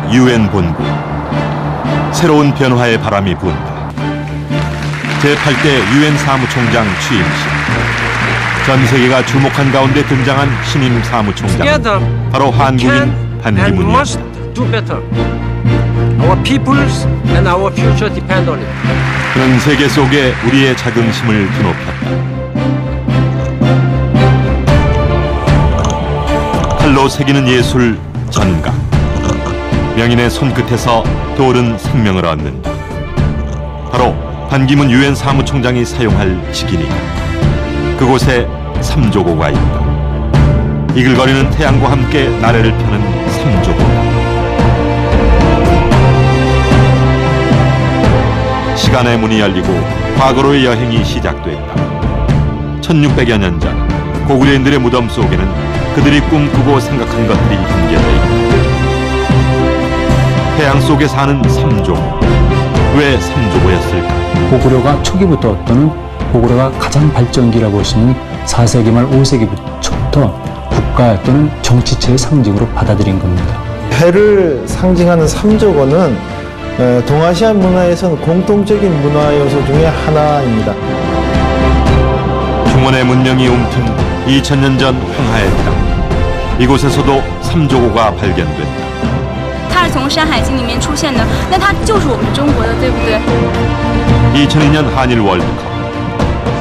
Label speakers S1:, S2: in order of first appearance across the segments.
S1: 뉴욕 UN 본부. 새로운 변화의 바람이 분다. 제8대 UN 사무총장 취임식. 전 세계가 주목한 가운데 등장한 신임 사무총장, 바로 한국인 반기문이었다. 그는 세계 속에 우리의 자긍심을 드높였다. 칼로 새기는 예술 전각. 명인의 손끝에서 돌은 생명을 얻는다. 바로 반기문 유엔 사무총장이 사용할 직인이다. 그곳에 삼조고가 있다. 이글거리는 태양과 함께 나래를 펴는 삼조고다. 시간의 문이 열리고 과거로의 여행이 시작됐다. 1600여 년 전 고구려인들의 무덤 속에는 그들이 꿈꾸고 생각한 것들이 담겨져 있다. 태양 속에 사는 삼조고. 왜 삼조고였을까?
S2: 고구려가 초기부터 또는 고구려가 가장 발전기라고 볼 수 있는 4세기 말 5세기부터 국가 또는 정치체의 상징으로 받아들인 겁니다.
S3: 해를 상징하는 삼조고는 동아시아 문화에서는 공통적인 문화 요소 중에 하나입니다.
S1: 중원의 문명이 움튼 2000년 전 황하의 땅. 이곳에서도 삼조고가 발견된다.
S4: 它是从《山海经》里面出现的，那它就是我们中国的，对不对？
S1: 2002년 한일 월드컵.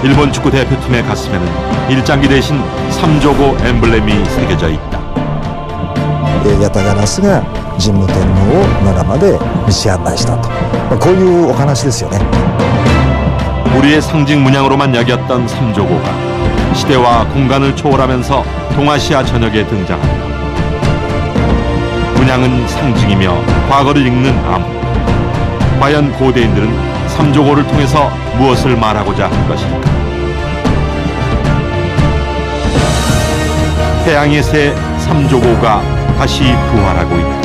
S1: 일본 축구 대표팀의 가슴에는 일장기 대신 삼조고 엠블렘이 새겨져 있다.
S5: ヤタガラスが神武天皇を奈良まで道案内したと、こういうお話ですよね。
S1: 우리의 상징 문양으로만 여겼던 삼조고가 시대와 공간을 초월하면서 동아시아 전역에 등장한다. 문양은 상징이며 과거를 읽는 암. 과연 고대인들은 삼조고를 통해서 무엇을 말하고자 한 것일까? 태양의 새 삼조고가 다시 부활하고 있다.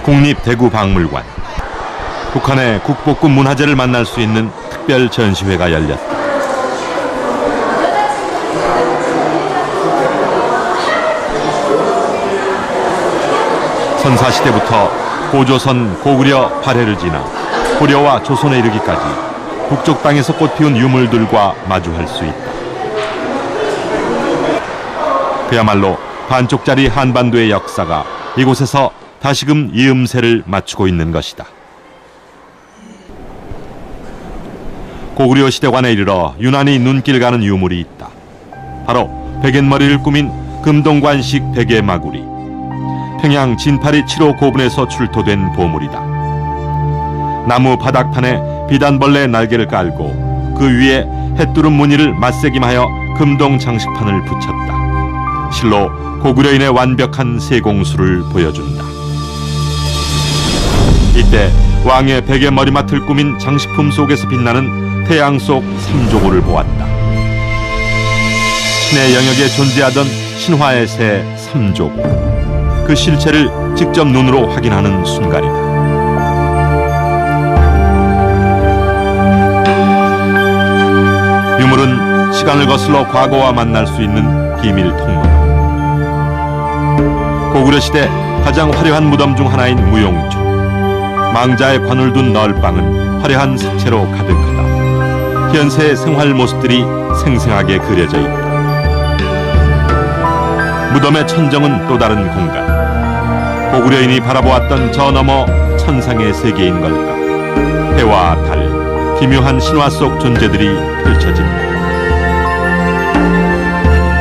S1: 국립대구박물관. 북한의 국보급 문화재를 만날 수 있는 특별 전시회가 열렸다. 선사시대부터 고조선, 고구려, 발해를 지나 고려와 조선에 이르기까지 북쪽 땅에서 꽃피운 유물들과 마주할 수 있다. 그야말로 반쪽짜리 한반도의 역사가 이곳에서 다시금 이음새를 맞추고 있는 것이다. 고구려 시대관에 이르러 유난히 눈길 가는 유물이 있다. 바로 백엔머리를 꾸민 금동관식 베개마구리. 평양 진파리 7호 고분에서 출토된 보물이다. 나무 바닥판에 비단벌레 날개를 깔고 그 위에 햇두름 무늬를 맛새김하여 금동 장식판을 붙였다. 실로 고구려인의 완벽한 세공수를 보여준다. 이때 왕의 베개 머리맡을 꾸민 장식품 속에서 빛나는 태양 속 삼조고를 보았다. 신의 영역에 존재하던 신화의 새 삼조고. 그 실체를 직접 눈으로 확인하는 순간이다. 유물은 시간을 거슬러 과거와 만날 수 있는 비밀 통로다. 고구려 시대 가장 화려한 무덤 중 하나인 무용초. 망자의 관을 둔 널방은 화려한 색채로 가득하다. 현세의 생활 모습들이 생생하게 그려져 있다. 무덤의 천정은 또 다른 공간. 고구려인이 바라보았던 저 너머 천상의 세계인 걸까. 해와 달, 기묘한 신화 속 존재들이 펼쳐진다.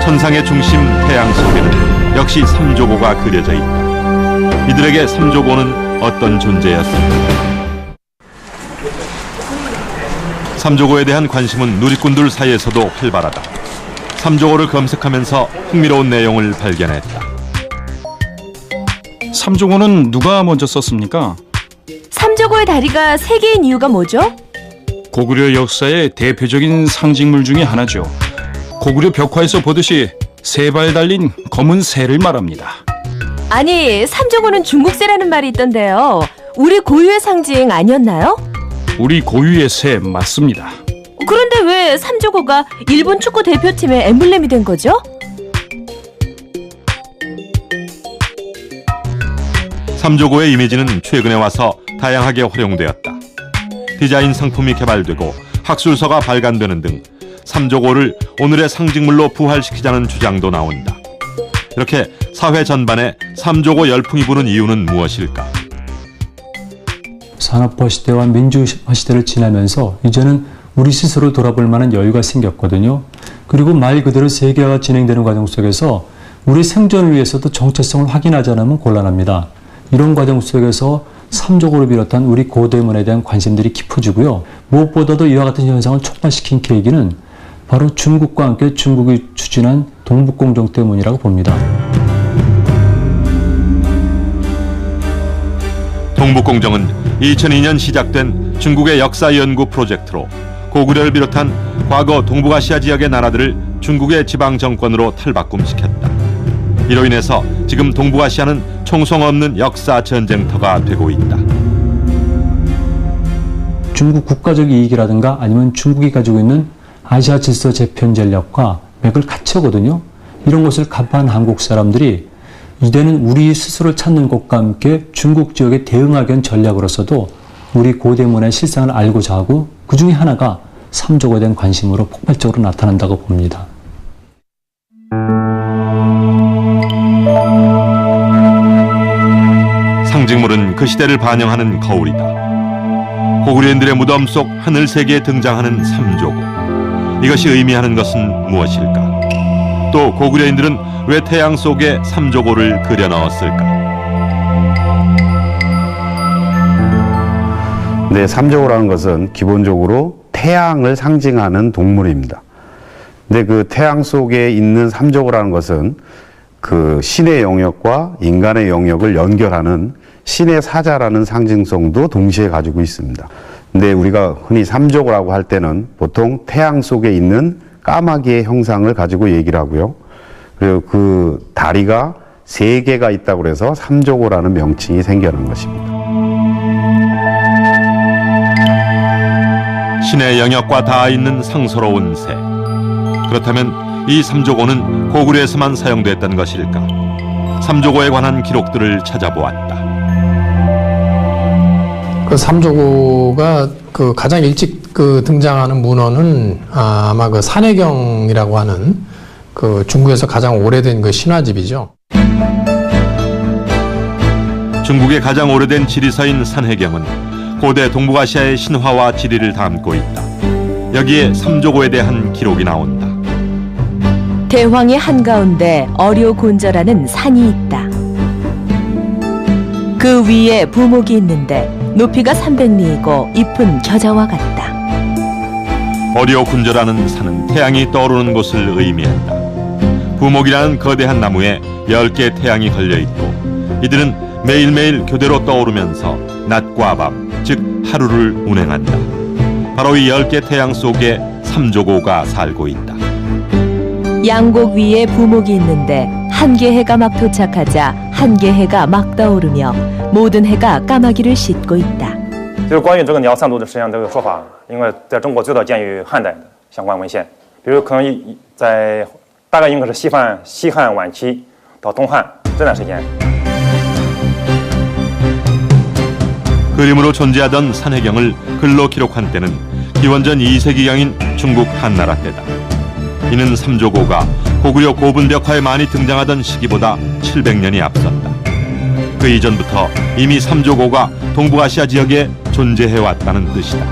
S1: 천상의 중심 태양 속에는 역시 삼조고가 그려져 있다. 이들에게 삼조고는 어떤 존재였습니까? 삼조고에 대한 관심은 누리꾼들 사이에서도 활발하다. 삼조고를 검색하면서 흥미로운 내용을 발견했다.
S6: 삼조고는 누가 먼저 썼습니까?
S7: 삼조고의 다리가 세 개인 이유가 뭐죠?
S6: 고구려 역사의 대표적인 상징물 중에 하나죠. 고구려 벽화에서 보듯이 세 발 달린 검은 새를 말합니다.
S7: 아니, 삼조고는 중국새라는 말이 있던데요. 우리 고유의 상징 아니었나요?
S6: 우리 고유의 새 맞습니다.
S7: 그런데 왜 삼조고가 일본 축구 대표팀의 엠블렘이 된 거죠?
S1: 삼조고의 이미지는 최근에 와서 다양하게 활용되었다. 디자인 상품이 개발되고 학술서가 발간되는 등 삼조고를 오늘의 상징물로 부활시키자는 주장도 나온다. 이렇게 사회 전반에 삼조고 열풍이 부는 이유는 무엇일까?
S2: 산업화 시대와 민주화 시대를 지나면서 이제는 우리 스스로 돌아볼 만한 여유가 생겼거든요. 그리고 말 그대로 세계화가 진행되는 과정 속에서 우리 생존을 위해서도 정체성을 확인하지 않으면 곤란합니다. 이런 과정 속에서 삼조고를 비롯한 우리 고대문에 대한 관심들이 깊어지고요. 무엇보다도 이와 같은 현상을 촉발시킨 계기는 바로 중국과 함께 중국이 추진한 동북공정 때문이라고 봅니다.
S1: 동북공정은 2002년 시작된 중국의 역사 연구 프로젝트로 고구려를 비롯한 과거 동북아시아 지역의 나라들을 중국의 지방 정권으로 탈바꿈시켰다. 이로 인해서 지금 동북아시아는 총성 없는 역사 전쟁터가 되고 있다.
S2: 중국 국가적 이익이라든가 아니면 중국이 가지고 있는 아시아 질서 재편 전략과 맥을 같이 하거든요. 이런 것을 간파한 한국 사람들이 이제는 우리 스스로를 찾는 것과 함께 중국 지역에 대응하기 위한 전략으로서도 우리 고대문의 실상을 알고자 하고 그 중에 하나가 삼조고에 대한 관심으로 폭발적으로 나타난다고 봅니다.
S1: 상징물은 그 시대를 반영하는 거울이다. 고구려인들의 무덤 속 하늘세계에 등장하는 삼조고. 이것이 의미하는 것은 무엇일까? 또 고구려인들은 왜 태양 속에 삼조고를 그려 넣었을까?
S8: 네, 삼조고라는 것은 기본적으로 태양을 상징하는 동물입니다. 근데 그 태양 속에 있는 삼조고라는 것은 그 신의 영역과 인간의 영역을 연결하는 신의 사자라는 상징성도 동시에 가지고 있습니다. 근데 우리가 흔히 삼조고라고 할 때는 보통 태양 속에 있는 까마귀의 형상을 가지고 얘기를 하고요. 그리고 그 다리가 3개가 있다고 해서 삼조고라는 명칭이 생겨난 것입니다.
S1: 신의 영역과 닿아 있는 상서로운 새. 그렇다면 이 삼조고는 고구려에서만 사용됐던 것일까? 삼조고에 관한 기록들을 찾아보았다.
S9: 그 삼조고가 그 가장 일찍 그 등장하는 문헌은 아마 그 산해경이라고 하는 그 중국에서 가장 오래된 그 신화집이죠.
S1: 중국의 가장 오래된 지리서인 산해경은 고대 동북아시아의 신화와 지리를 담고 있다. 여기에 삼조고에 대한 기록이 나온다.
S7: 대황의 한가운데 어료곤저라는 산이 있다. 그 위에 부목이 있는데 높이가 300리이고 잎은 겨자와 같다.
S1: 어려군저라는 산은 태양이 떠오르는 곳을 의미한다. 부목이라는 거대한 나무에 10개의 태양이 걸려있고 이들은 매일매일 교대로 떠오르면서 낮과 밤, 즉 하루를 운행한다. 바로 이 10개 태양 속에 삼조고가 살고 있다.
S7: 양곡 위에 부목이 있는데 한 개 해가 막 도착하자 한 개 해가 막 떠오르며 모든 해가 까마귀를 싣고 있다.
S10: 就是关于这个鸟三足的实际上这个说法，应该在中国最早见于汉代的相关文献，比如可能在大概应该是西汉晚期到东汉这段时间。
S1: 그림으로 존재하던 산해경을 글로 기록한 때는 기원전 2세기경인 중국 한나라 때다. 이는 삼조고가 고구려 고분벽화에 많이 등장하던 시기보다 700년이 앞섰다. 그 이전부터 이미 삼조고가 동북아시아 지역에 존재해왔다는 뜻이다.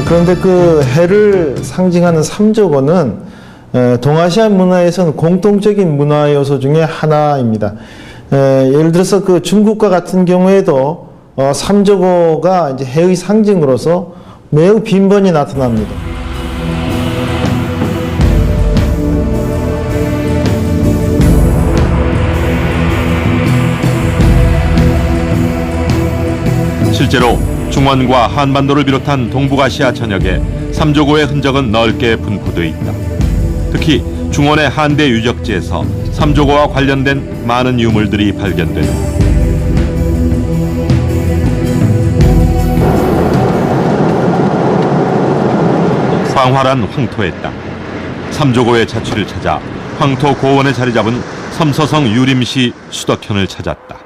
S3: 그런데 그 해를 상징하는 삼조고는 동아시아 문화에서는 공통적인 문화 요소 중에 하나입니다. 예를 들어서 그 중국과 같은 경우에도 삼조고가 이제 해의 상징으로서 매우 빈번히 나타납니다.
S1: 실제 실제로 중원과 한반도를 비롯한 동북아시아 전역에 삼조고의 흔적은 넓게 분포되어 있다. 특히 중원의 한대 유적지에서 삼조고와 관련된 많은 유물들이 발견된다. 황활한 황토의 땅, 삼조고의 자취를 찾아 황토 고원에 자리 잡은 섬서성 유림시 수덕현을 찾았다.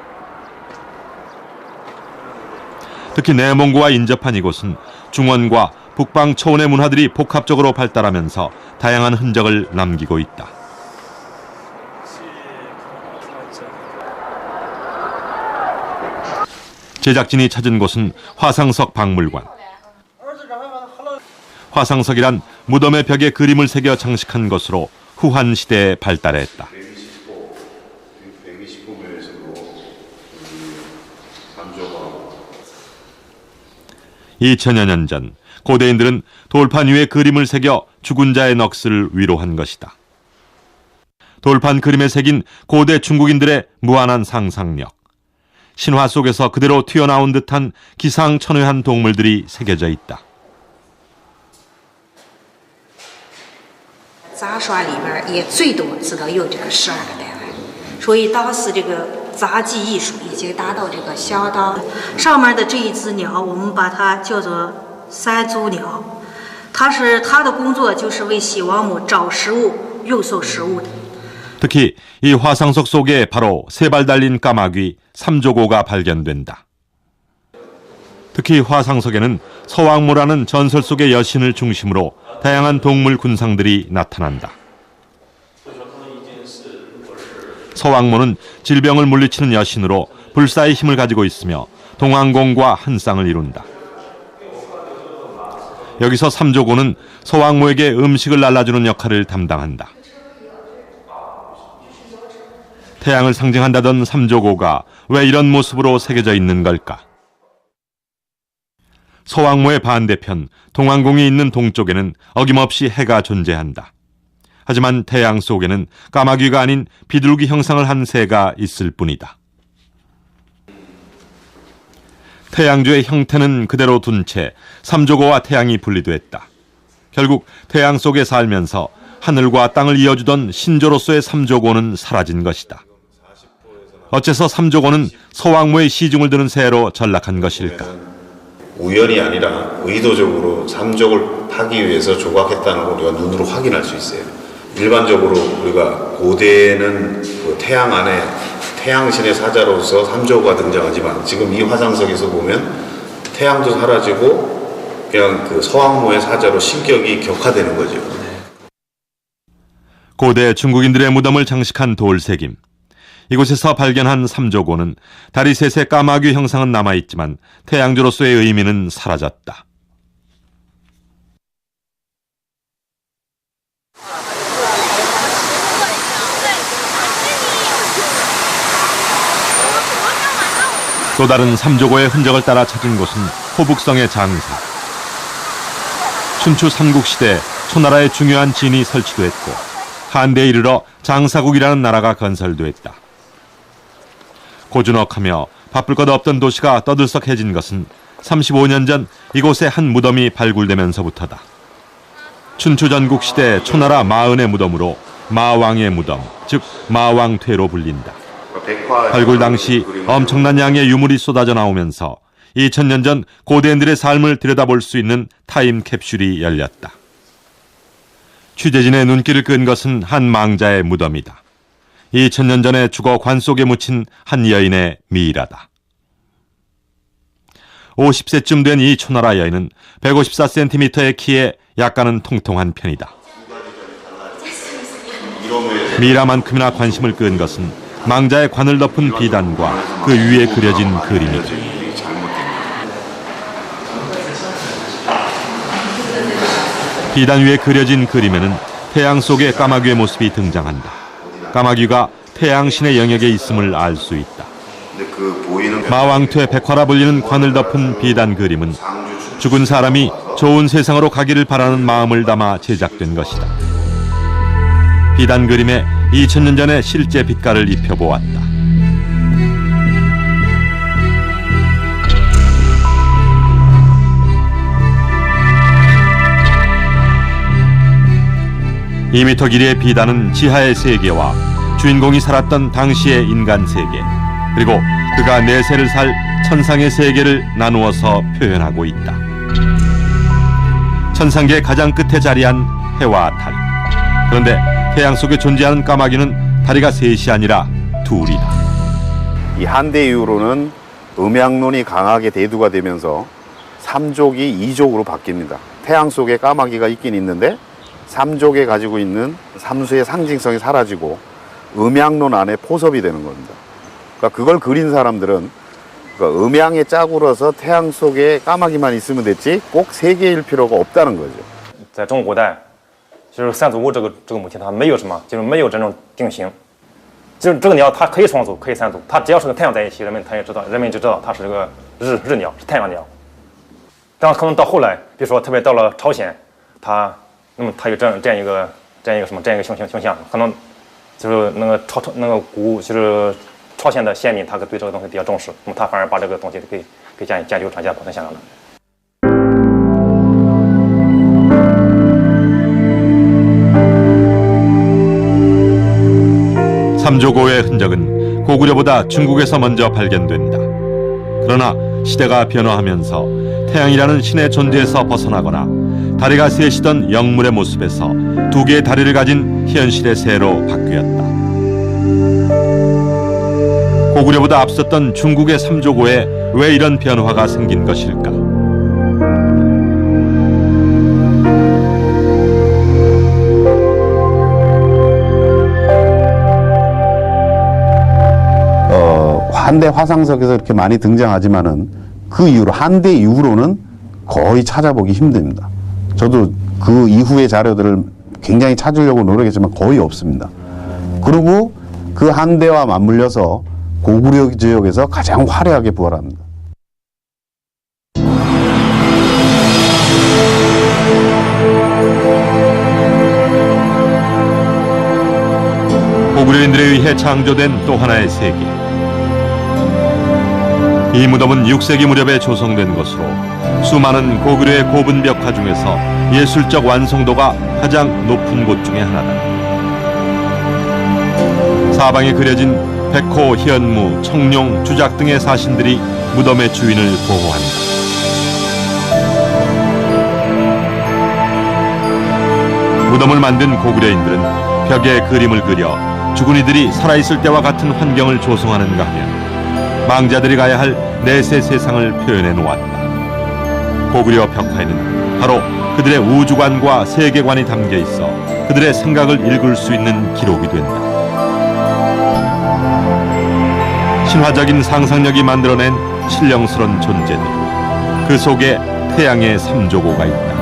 S1: 특히 내몽고와 인접한 이곳은 중원과 북방 초원의 문화들이 복합적으로 발달하면서 다양한 흔적을 남기고 있다. 제작진이 찾은 곳은 화상석 박물관. 화상석이란 무덤의 벽에 그림을 새겨 장식한 것으로 후한 시대에 발달했다. 2000여 년 전 고대인들은 돌판 위에 그림을 새겨 죽은 자의 넋을 위로한 것이다. 돌판 그림에 새긴 고대 중국인들의 무한한 상상력, 신화 속에서 그대로 튀어나온 듯한 기상천외한 동물들이 새겨져 있다.
S11: 杂耍里边也最多只能有这个12个单元，所以当时这个杂技艺术已经达到这个相当。上面的这一只鸟，我们把它叫做山猪鸟，它的工作就是为西王母找食物、运送食物的。
S1: 특히 이 화상석 속에 바로 세 발 달린 까마귀 삼조고가 발견된다. 특히 화상석에는 서왕모라는 전설 속의 여신을 중심으로 다양한 동물 군상들이 나타난다. 서왕모는 질병을 물리치는 여신으로 불사의 힘을 가지고 있으며 동왕공과 한 쌍을 이룬다. 여기서 삼조고는 서왕모에게 음식을 날라주는 역할을 담당한다. 태양을 상징한다던 삼조고가 왜 이런 모습으로 새겨져 있는 걸까? 서왕모의 반대편 동왕공이 있는 동쪽에는 어김없이 해가 존재한다. 하지만 태양 속에는 까마귀가 아닌 비둘기 형상을 한 새가 있을 뿐이다. 태양주의 형태는 그대로 둔 채 삼조고와 태양이 분리됐다. 결국 태양 속에 살면서 하늘과 땅을 이어주던 신조로서의 삼조고는 사라진 것이다. 어째서 삼조고는 서왕모의 시중을 드는 새로 전락한 것일까?
S12: 우연이 아니라 의도적으로 삼족을 파기 위해서 조각했다는 걸 우리가 눈으로 확인할 수 있어요. 일반적으로 우리가 고대에는 그 태양 안에 태양신의 사자로서 삼조가 등장하지만 지금 이 화상석에서 보면 태양도 사라지고 그냥 그 서왕모의 사자로 신격이 격화되는 거죠.
S1: 고대 중국인들의 무덤을 장식한 돌새김. 이곳에서 발견한 삼조고는 다리 셋의 까마귀 형상은 남아있지만 태양주로서의 의미는 사라졌다. 또 다른 삼조고의 흔적을 따라 찾은 곳은 호북성의 장사. 춘추 삼국시대 초나라의 중요한 진이 설치됐고 한대에 이르러 장사국이라는 나라가 건설됐다. 고즈넉하며 바쁠 것 없던 도시가 떠들썩해진 것은 35년 전 이곳에 한 무덤이 발굴되면서부터다. 춘추전국 시대 초나라 마은의 무덤으로 마왕의 무덤, 즉 마왕퇴로 불린다. 발굴 당시 엄청난 양의 유물이 쏟아져 나오면서 2000년 전 고대인들의 삶을 들여다볼 수 있는 타임캡슐이 열렸다. 취재진의 눈길을 끈 것은 한 망자의 무덤이다. 2000년 전에 죽어 관 속에 묻힌 한 여인의 미이라다. 50세쯤 된 이 초나라 여인은 154cm의 키에 약간은 통통한 편이다. 미이라만큼이나 관심을 끈 것은 망자의 관을 덮은 비단과 그 위에 그려진 그림이다. 비단 위에 그려진 그림에는 태양 속의 까마귀의 모습이 등장한다. 까마귀가 태양신의 영역에 있음을 알 수 있다. 마왕퇴 백화라 불리는 관을 덮은 비단 그림은 죽은 사람이 좋은 세상으로 가기를 바라는 마음을 담아 제작된 것이다. 비단 그림에 2000년 전에 실제 빛깔을 입혀보았다. 2m 길이의 비단은 지하의 세계와 주인공이 살았던 당시의 인간 세계, 그리고 그가 내세를 살 천상의 세계를 나누어서 표현하고 있다. 천상계 가장 끝에 자리한 해와 달. 그런데 태양 속에 존재하는 까마귀는 다리가 셋이 아니라 둘이다.
S8: 이 한대 이후로는 음양론이 강하게 대두가 되면서 삼족이 이족으로 바뀝니다. 태양 속에 까마귀가 있긴 있는데 삼족에 가지고 있는 삼수의 상징성이 사라지고 음양론 안에 포섭이 되는 겁니다. 그러니까 그걸 그린 사람들은 그러니까 음양에 짜고러서 태양 속에 까마귀만 있으면 됐지 꼭 세 개일 필요가 없다는 거죠.
S10: 在中国古代，就是三足乌这个母亲，它没有什么，就是没有这种定型。就是这个鸟，它可以双足，可以三足，它只要是跟太阳在一起，人们就知道它是这个日鸟，是太阳鸟。但可能到后来，比如说特别到了朝鲜，它有这样一个形象，可能就是那个就是朝鲜的先民，他对这个东西比较重视，那么他反而把这个东西给加流传、保存下来了。
S1: 삼조고의 흔적은 고구려보다 중국에서 먼저 발견됩니다. 그러나 시대가 변화하면서 태양이라는 신의 존재에서 벗어나거나 다리가 셋이던 영물의 모습에서 두 개의 다리를 가진 현실의 새로 바뀌었다. 고구려보다 앞섰던 중국의 삼조고에 왜 이런 변화가 생긴 것일까?
S8: 한대 화상석에서 이렇게 많이 등장하지만은 그 이후로 한대 이후로는 거의 찾아보기 힘듭니다. 저도 그 이후의 자료들을 굉장히 찾으려고 노력했지만 거의 없습니다. 그리고 그 한대와 맞물려서 고구려 지역에서 가장 화려하게 부활합니다.
S1: 고구려인들에 의해 창조된 또 하나의 세계. 이 무덤은 6세기 무렵에 조성된 것으로 수많은 고구려의 고분 벽화 중에서 예술적 완성도가 가장 높은 곳 중에 하나다. 사방에 그려진 백호, 현무, 청룡, 주작 등의 사신들이 무덤의 주인을 보호한다. 무덤을 만든 고구려인들은 벽에 그림을 그려 죽은 이들이 살아있을 때와 같은 환경을 조성하는가 하면 망자들이 가야 할 내세 세상을 표현해 놓았다. 고구려 벽화에는 바로 그들의 우주관과 세계관이 담겨 있어 그들의 생각을 읽을 수 있는 기록이 된다. 신화적인 상상력이 만들어낸 신령스러운 존재들. 그 속에 태양의 삼조고가 있다.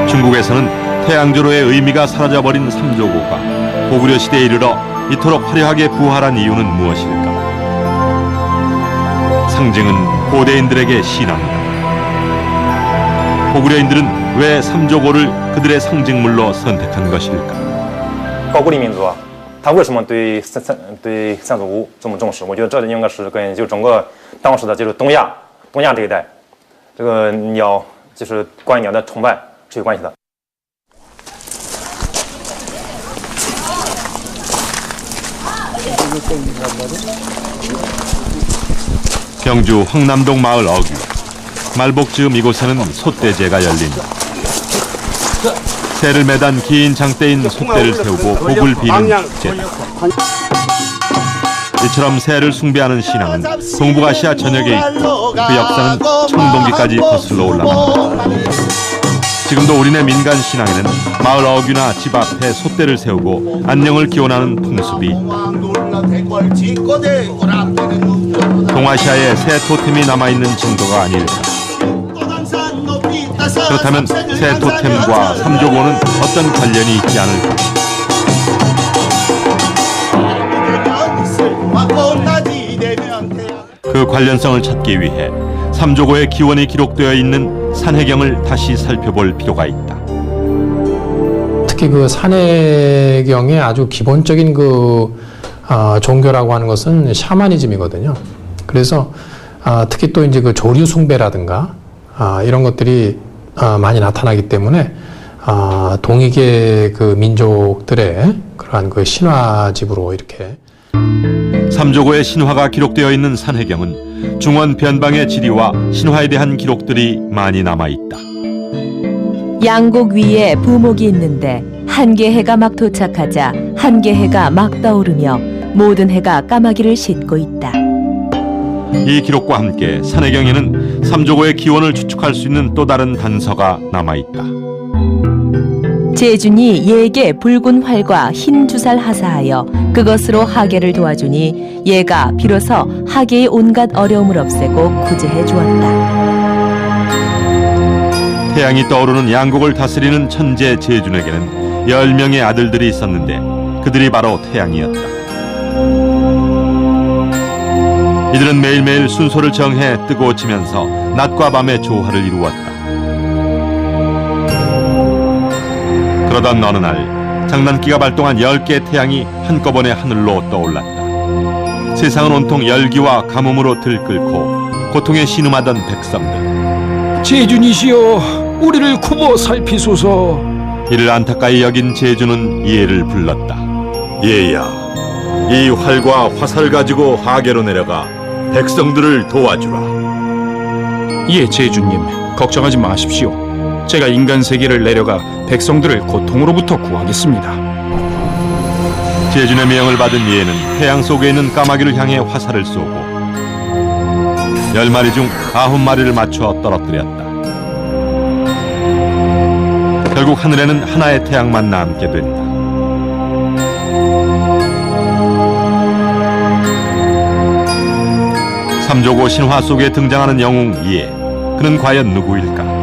S1: 중국에서는 태양조로의 의미가 사라져버린 삼조고가 고구려 시대에 이르러 이토록 화려하게 부활한 이유는 무엇일까? 상징은 고대인들에게 신앙이다. 고구려인들은 왜 삼조고를 그들의 상징물로 선택한 것일까?
S10: 高句丽民族，他为什么对三足乌这么重视？我觉得这应该是跟就整个当时的就是东亚这一带，这个鸟就是关于鸟的崇拜是有关系的。
S1: 경주 황남동 마을 어귀. 말복 즈음 이곳에는 솥대제가 열린다. 새를 매단 긴 장대인 솥대를 세우고 복을 비는 축제다. 이처럼 새를 숭배하는 신앙은 동북아시아 전역에 있고 그 역사는 청동기까지 거슬러 올라갑니다. 지금도 우리네 민간 신앙에는 마을 어귀나 집 앞에 솥대를 세우고 안녕을 기원하는 풍습이 동아시아의 새 토템이 남아있는 증거가 아닐까. 그렇다면 새 토템과 삼조고는 어떤 관련이 있지 않을까. 그 관련성을 찾기 위해 삼조고의 기원이 기록되어 있는 산해경을 다시 살펴볼 필요가 있다.
S9: 특히 그 산해경의 아주 기본적인 그 종교라고 하는 것은 샤머니즘이거든요. 그래서 특히 또 이제 그 조류 숭배라든가 이런 것들이 많이 나타나기 때문에 동이계 그 민족들의 그러한 그 신화집으로 이렇게
S1: 삼조고의 신화가 기록되어 있는 산해경은 중원 변방의 지리와 신화에 대한 기록들이 많이 남아 있다.
S7: 양곡 위에 부목이 있는데 한개 해가 막 도착하자 한개 해가 막 떠오르며 모든 해가 까마귀를 싣고 있다.
S1: 이 기록과 함께 산해경에는 삼조고의 기원을 추측할 수 있는 또 다른 단서가 남아 있다.
S7: 제준이 예에게 붉은 활과 흰 주살 하사하여 그것으로 하계를 도와주니 예가 비로소 하계의 온갖 어려움을 없애고 구제해 주었다.
S1: 태양이 떠오르는 양곡을 다스리는 천재 제준에게는 10명의 아들들이 있었는데 그들이 바로 태양이었다. 이들은 매일매일 순소를 정해 뜨고 지면서 낮과 밤의 조화를 이루었다. 그러던 어느 날 장난기가 발동한 10개의 태양이 한꺼번에 하늘로 떠올랐다. 세상은 온통 열기와 가뭄으로 들끓고 고통에 신음하던 백성들.
S6: 제준이시여, 우리를 굽어 살피소서.
S1: 이를 안타까이 여긴 제주는 예를 불렀다.
S13: 예야, 이 활과 화살을 가지고 하계로 내려가 백성들을 도와주라.
S6: 예, 제주님, 걱정하지 마십시오. 제가 인간 세계를 내려가 백성들을 고통으로부터 구하겠습니다.
S1: 제준의 명을 받은 예는 태양 속에 있는 까마귀를 향해 화살을 쏘고 10마리 중 9마리를 맞춰 떨어뜨렸다. 결국 하늘에는 하나의 태양만 남게 된다. 삼조고 신화 속에 등장하는 영웅 예. 그는 과연 누구일까?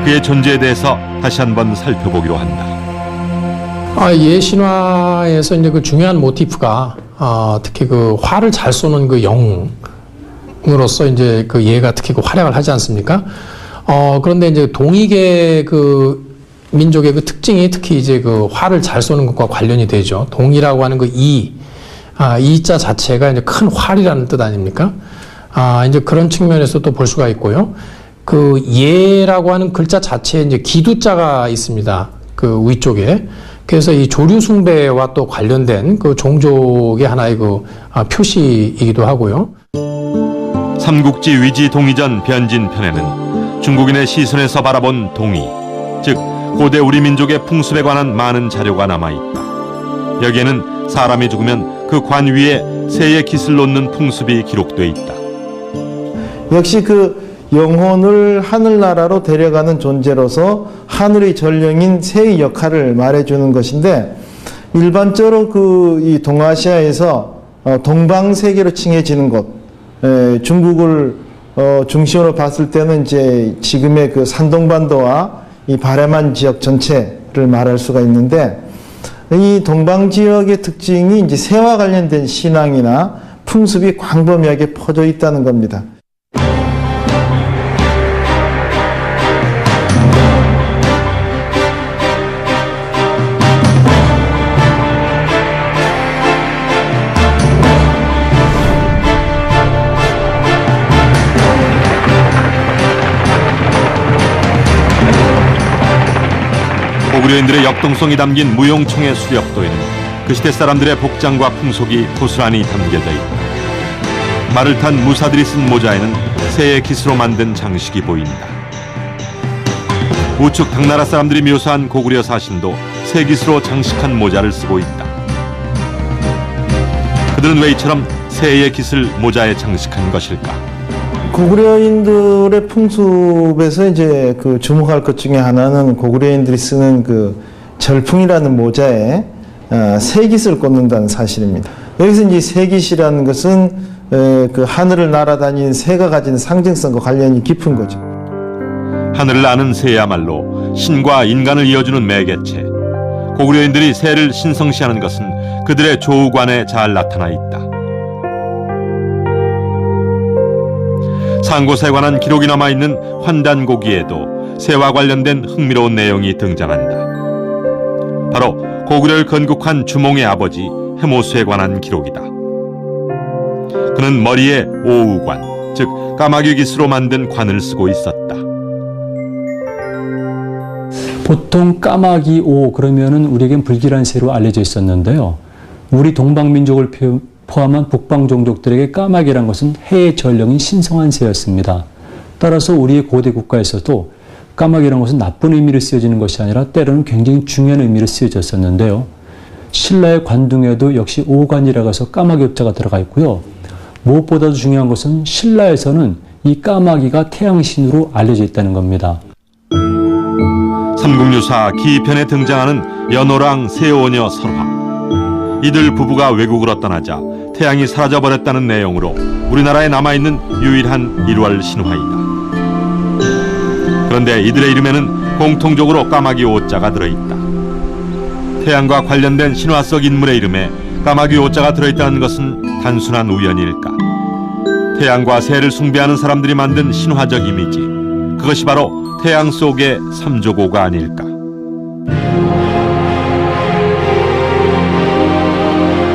S1: 그의 존재에 대해서 다시 한번 살펴보기로 한다.
S9: 예 신화에서 이제 그 중요한 모티프가 특히 그 활을 잘 쏘는 그 영웅으로서 이제 그 예가 특히 그 활약을 하지 않습니까? 그런데 이제 동이계 그 민족의 그 특징이 특히 이제 그 활을 잘 쏘는 것과 관련이 되죠. 동이라고 하는 그 이자 자체가 이제 큰 활이라는 뜻 아닙니까? 이제 그런 측면에서 또 볼 수가 있고요. 그 예라고 하는 글자 자체에 이제 기두자가 있습니다. 그 위쪽에. 그래서 이 조류 숭배와 또 관련된 그 종족의 하나의 그 표시이기도 하고요.
S1: 삼국지 위지 동이전 변진 편에는 중국인의 시선에서 바라본 동이, 즉 고대 우리 민족의 풍습에 관한 많은 자료가 남아 있다. 여기에는 사람이 죽으면 그 관 위에 새의 깃을 놓는 풍습이 기록돼 있다.
S3: 역시 그 영혼을 하늘나라로 데려가는 존재로서 하늘의 전령인 새의 역할을 말해주는 것인데, 일반적으로 이 동아시아에서 동방세계로 칭해지는 곳, 중국을 중심으로 봤을 때는 이제 지금의 그 산동반도와 이 바레만 지역 전체를 말할 수가 있는데, 이 동방 지역의 특징이 이제 새와 관련된 신앙이나 풍습이 광범위하게 퍼져 있다는 겁니다.
S1: 고구려인들의 역동성이 담긴 무용청의 수렵도에는 그 시대 사람들의 복장과 풍속이 고스란히 담겨져 있다. 말을 탄 무사들이 쓴 모자에는 새의 깃으로 만든 장식이 보인다. 우측 당나라 사람들이 묘사한 고구려 사신도 새 깃으로 장식한 모자를 쓰고 있다. 그들은 왜 이처럼 새의 깃을 모자에 장식한 것일까?
S3: 고구려인들의 풍습에서 이제 그 주목할 것 중에 하나는 고구려인들이 쓰는 그 절풍이라는 모자에 새깃을 꽂는다는 사실입니다. 여기서 이제 새깃이라는 것은 그 하늘을 날아다니는 새가 가진 상징성과 관련이 깊은 거죠.
S1: 하늘을 나는 새야말로 신과 인간을 이어주는 매개체. 고구려인들이 새를 신성시하는 것은 그들의 조우관에 잘 나타나 있다. 상고새에 관한 기록이 남아있는 환단고기에도 새와 관련된 흥미로운 내용이 등장한다. 바로 고구려를 건국한 주몽의 아버지 해모수에 관한 기록이다. 그는 머리에 오우관, 즉 까마귀 깃으로 만든 관을 쓰고 있었다.
S2: 보통 까마귀 오 그러면은 우리에겐 불길한 새로 알려져 있었는데요. 우리 동방민족을 포함한 북방 종족들에게 까마귀란 것은 해의 전령인 신성한 새였습니다. 따라서 우리의 고대 국가에서도 까마귀란 것은 나쁜 의미로 쓰여지는 것이 아니라 때로는 굉장히 중요한 의미로 쓰여졌었는데요. 신라의 관둥에도 역시 오간이라고 해서 까마귀 엽자가 들어가 있고요. 무엇보다도 중요한 것은 신라에서는 이 까마귀가 태양신으로 알려져 있다는 겁니다.
S1: 삼국유사 기편에 등장하는 연호랑 세오녀 설화. 이들 부부가 외국으로 떠나자 태양이 사라져버렸다는 내용으로 우리나라에 남아있는 유일한 일월 신화이다. 그런데 이들의 이름에는 공통적으로 까마귀 오자가 들어있다. 태양과 관련된 신화 속 인물의 이름에 까마귀 오자가 들어있다는 것은 단순한 우연일까? 태양과 새를 숭배하는 사람들이 만든 신화적 이미지, 그것이 바로 태양 속의 삼조고가 아닐까?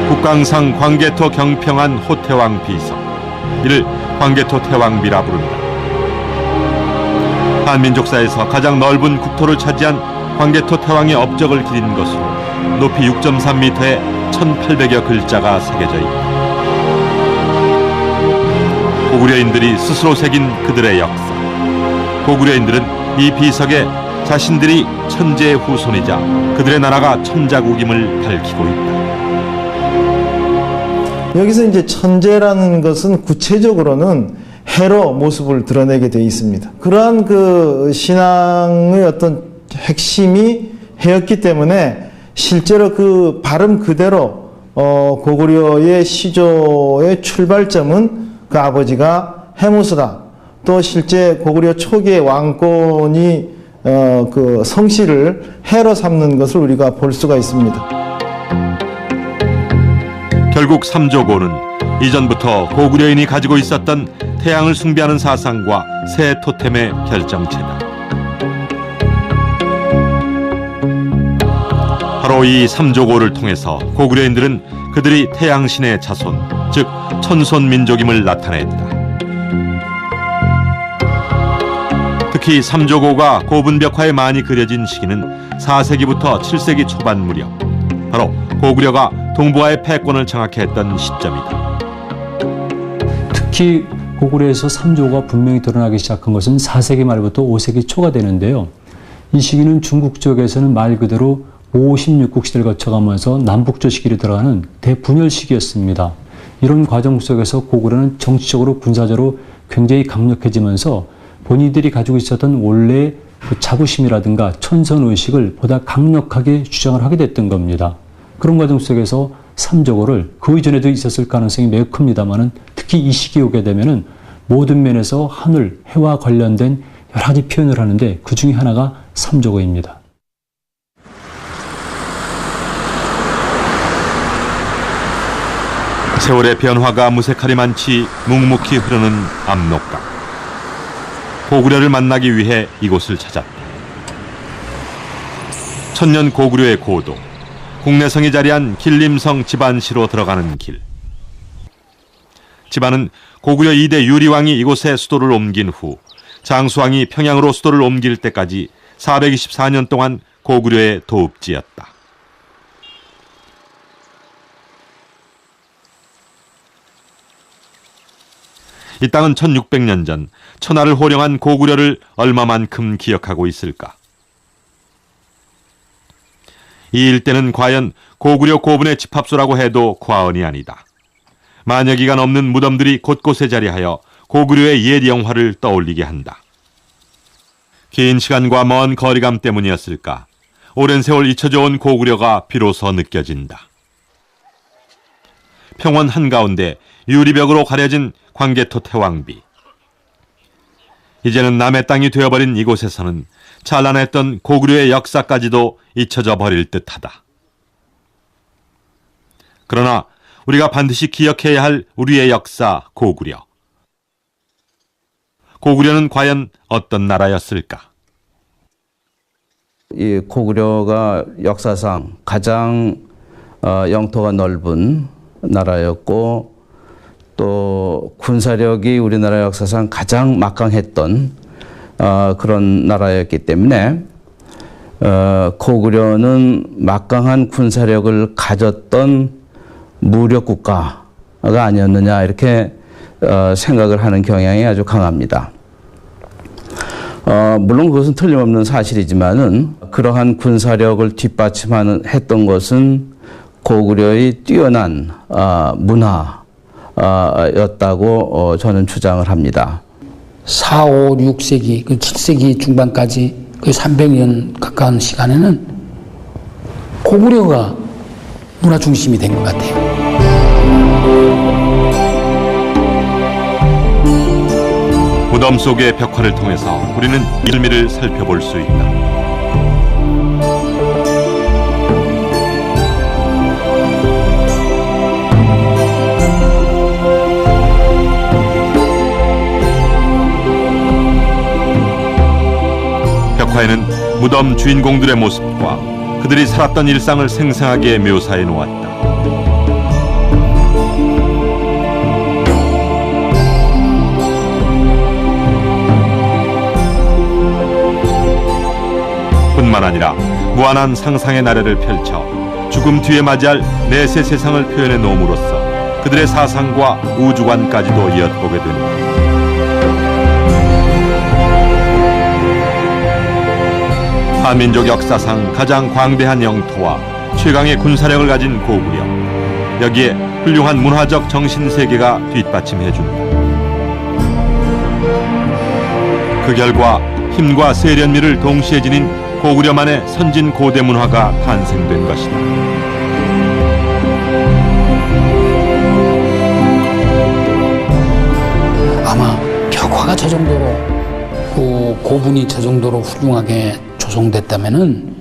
S1: 국강상 광개토 경평한 호태왕 비서, 이를 광개토 태왕비라 부른다. 한민족사에서 가장 넓은 국토를 차지한 광개토 태왕의 업적을 기린 것으로 높이 6.3m의 1800여 글자가 새겨져 있다. 고구려인들이 스스로 새긴 그들의 역사. 고구려인들은 이 비석에 자신들이 천재의 후손이자 그들의 나라가 천자국임을 밝히고 있다.
S3: 여기서 이제 천재라는 것은 구체적으로는 해로 모습을 드러내게 되어 있습니다. 그러한 그 신앙의 어떤 핵심이 해였기 때문에 실제로 그 발음 그대로 고구려의 시조의 출발점은 그 아버지가 해무수다. 또 실제 고구려 초기의 왕권이 그 성씨를 해로 삼는 것을 우리가 볼 수가 있습니다.
S1: 결국 삼조고는 이전부터 고구려인이 가지고 있었던 태양을 숭배하는 사상과 새 토템의 결정체다. 바로 이 삼조고를 통해서 고구려인들은 그들이 태양신의 자손, 즉 천손 민족임을 나타냈다. 특히 삼조고가 고분벽화에 많이 그려진 시기는 4세기부터 7세기 초반 무렵, 바로 고구려가 동북아의 패권을 장악했던 시점이다.
S2: 특히 고구려에서 삼조고가 분명히 드러나기 시작한 것은 4세기 말부터 5세기 초가 되는데요. 이 시기는 중국 쪽에서는 말 그대로 5, 16국 시대를 거쳐가면서 남북조 시기로 들어가는 대분열 시기였습니다. 이런 과정 속에서 고구려는 정치적으로 군사적으로 굉장히 강력해지면서 본인들이 가지고 있었던 원래 그 자부심이라든가 천선의식을 보다 강력하게 주장을 하게 됐던 겁니다. 그런 과정 속에서 삼조고를 그 이전에도 있었을 가능성이 매우 큽니다만은 특히 이 시기에 오게 되면은 모든 면에서 하늘, 해와 관련된 여러 가지 표현을 하는데 그 중에 하나가 삼조고입니다.
S1: 세월의 변화가 무색하리 많지 묵묵히 흐르는 압록강. 고구려를 만나기 위해 이곳을 찾았다. 천년 고구려의 고도, 국내성이 자리한 길림성 집안시로 들어가는 길. 집안은 고구려 2대 유리왕이 이곳에 수도를 옮긴 후 장수왕이 평양으로 수도를 옮길 때까지 424년 동안 고구려의 도읍지였다. 이 땅은 1600년 전 천하를 호령한 고구려를 얼마만큼 기억하고 있을까? 이 일대는 과연 고구려 고분의 집합소라고 해도 과언이 아니다. 만여 기가 넘는 무덤들이 곳곳에 자리하여 고구려의 옛 영화를 떠올리게 한다. 긴 시간과 먼 거리감 때문이었을까? 오랜 세월 잊혀져 온 고구려가 비로소 느껴진다. 평원 한가운데 유리벽으로 가려진 광개토 태왕비. 이제는 남의 땅이 되어버린 이곳에서는 찬란했던 고구려의 역사까지도 잊혀져 버릴 듯하다. 그러나 우리가 반드시 기억해야 할 우리의 역사 고구려. 고구려는 과연 어떤 나라였을까?
S14: 이 고구려가 역사상 가장 영토가 넓은 나라였고 또 군사력이 우리나라 역사상 가장 막강했던 그런 나라였기 때문에 고구려는 막강한 군사력을 가졌던 무력 국가가 아니었느냐 이렇게 생각을 하는 경향이 아주 강합니다. 물론 그것은 틀림없는 사실이지만은 그러한 군사력을 했던 것은 고구려의 뛰어난 문화였다고 저는 주장을 합니다.
S15: 4, 5, 6세기, 그 7세기 중반까지 그 300년 가까운 시간에는 고구려가 문화 중심이 된 것 같아요.
S1: 무덤 속의 벽화를 통해서 우리는 일미를 살펴볼 수 있다. 벽화에는 무덤 주인공들의 모습과 그들이 살았던 일상을 생생하게 묘사해 놓았다. 뿐만 아니라 무한한 상상의 나래를 펼쳐 죽음 뒤에 맞이할 내세 세상을 표현해 놓음으로써 그들의 사상과 우주관까지도 엿보게 된다. 한민족 역사상 가장 광대한 영토와 최강의 군사력을 가진 고구려, 여기에 훌륭한 문화적 정신세계가 뒷받침해준다. 그 결과 힘과 세련미를 동시에 지닌 고구려만의 선진 고대 문화가 탄생된 것이다.
S15: 아마 벽화가 저 정도로 고분이 저 정도로 훌륭하게 조성됐다면은